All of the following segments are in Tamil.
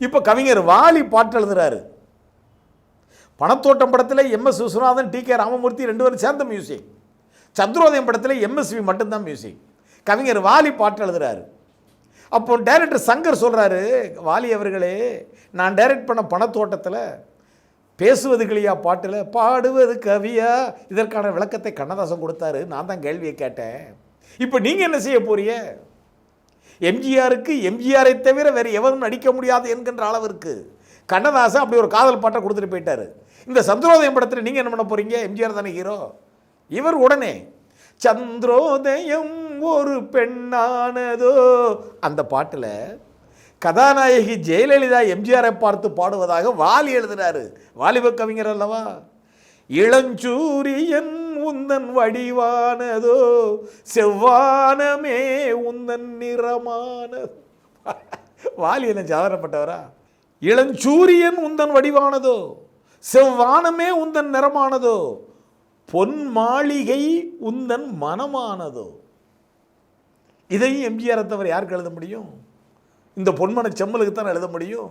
இப்போ கவிஞர் வாலி பாட்டு எழுதுறாரு. பணத்தோட்டம் படத்தில் எம்எஸ் விஸ்வநாதன், டி.கே. ராமமூர்த்தி 2 பேரும் சேர்ந்த மியூசிக். சந்திரோதயம் படத்தில் எம்எஸ்வி மட்டும்தான் மியூசிக். கவிஞர் வாலி பாட்டு எழுதுறாரு. அப்போ டைரக்டர் சங்கர் சொல்கிறாரு, வாலி அவர்களே, நான் டைரக்ட் பண்ண பணத்தோட்டத்தில் பேசுவது கிளியா பாட்டில் பாடுவது கவியா, இதற்கான விளக்கத்தை கண்ணதாசன் கொடுத்தாரு. நான் தான் கேள்வியை கேட்டேன். இப்போ நீங்கள் என்ன செய்ய போறீங்க? எம்ஜிஆருக்கு எம்ஜிஆரை தவிர வேறு எவரும் நடிக்க முடியாது என்கின்ற அளவிற்கு கண்ணதாசன் அப்படி ஒரு காதல் பாட்டை கொடுத்துட்டு போயிட்டாரு. இந்த சந்திரோதயம் படத்தில் நீங்கள் என்ன பண்ண போறீங்க? எம்ஜிஆர் தானே ஹீரோ. இவர் உடனே சந்திரோதயம் ஒரு பெண்ணானதோ அந்த பாட்டில் கதாநாயகி ஜெயலலிதா எம்ஜிஆரை பார்த்து பாடுவதாக வாலி எழுதுறாரு. வாலிப கவிஞர் அல்லவா. இளஞ்சூரியன் உந்தன் வடிவானதோ, செவ்வானமே உந்தன் நிறமானதோ. வாலி என்ன சாதாரணப்பட்டவரா? இளஞ்சூரியன் உந்தன் வடிவானதோ, செவ்வானமே உந்தன் நிறமானதோ, பொன் மாளிகை உந்தன் மனமானதோ. இதையும் எம்ஜிஆரை தவிர யாருக்கு எழுத முடியும்? இந்த பொன்மன செம்மலுக்கு தான் எழுத முடியும்.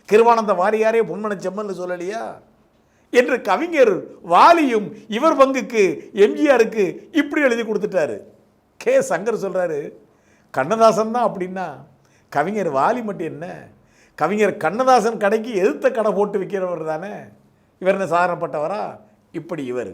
கிருவானந்த வாரியாரே பொன்மன செம்மல் சொல்லலையா என்று கவிஞர் வாலியும் இவர் பங்குக்கு எம்ஜிஆருக்கு இப்படி எழுதி கொடுத்துட்டாரு. கே. சங்கர் சொல்றாரு, கண்ணதாசன் தான் அப்படின்னா கவிஞர் வாலி மட்டும் என்ன? கவிஞர் கண்ணதாசன் கடைக்கு எதிர்த்த கடை போட்டு விற்கிறவர் தானே. இவர் என்ன சாதாரணப்பட்டவரா? இப்படி இவர்